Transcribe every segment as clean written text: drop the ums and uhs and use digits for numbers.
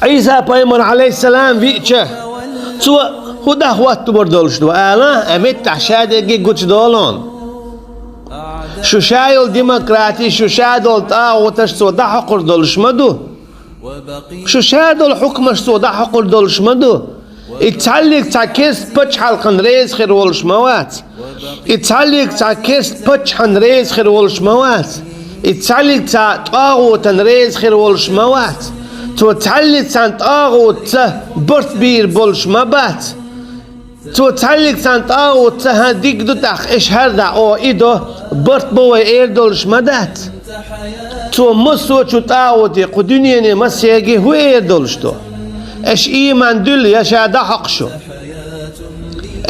عيسى بايمر عليه السلام فيتشه سو هدا وقت بردولش دو انا امت عشادة قوش دولون شو شايل ديمقراطي شو شادول طاغوتش سو دا حقر دولش مدو شو شادول حكمش سو دا حقر دولش مدو اتعلق تعكس بتش حلقن ريز خير ولش موات اتعلق تعكس بتش حن ريز خير ولش موات اتعلق طاغوت ريز خير ولش موات تو تعلق طاغوت برت بير بولش مبات تو تعلق طاغوت هديك دو تاخ ايش هردا او ايدو برت بو اير دولش مدات تو مسو تو طاغوت قدنيني مسيجي هو اير دولش تو ايش ايمان دل يشهد حقشو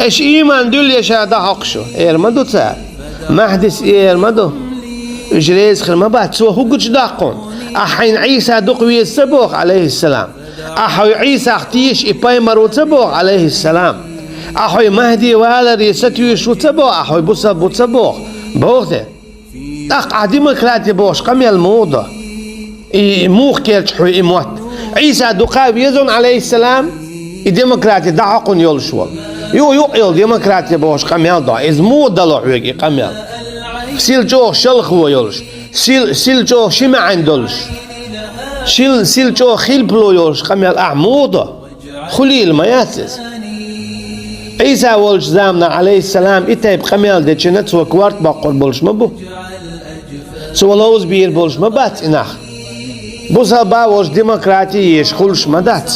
ايش ايمان دل يشهد حقشو ايرمدو تا محدث ايرمدو اجريز خير ما بعد سو هو قج داقون احين عيسى دقوي السبوغ عليه السلام احوي عيسى اختيش ايباي مرو تبوغ عليه السلام احوي مهدي وهذا ريستيو شو تبوغ احوي بوسا بوتبوغ بوغته اق ديمقراطي بوش قم الموضه اي موخ كيرش حوي اموت عيسى دقاوي يزن عليه السلام الديمقراطي دعقون يولشول يو ديمقراطي بوش قم يلضع از مو ضلع ويجي قم يل سيل جو شلخ هو يولش سيل جو شما عندولش سيل جو خيل بلو يولش قم يل اعموضه خليل ما ياسس عيسى ولش زامنا عليه السلام اتايب قم يل دي جنت سو كوارت باقور بولش مبو سو لوز بير بولش مبات اناخ بوسا باوش ديمقراطي يشخلش مدات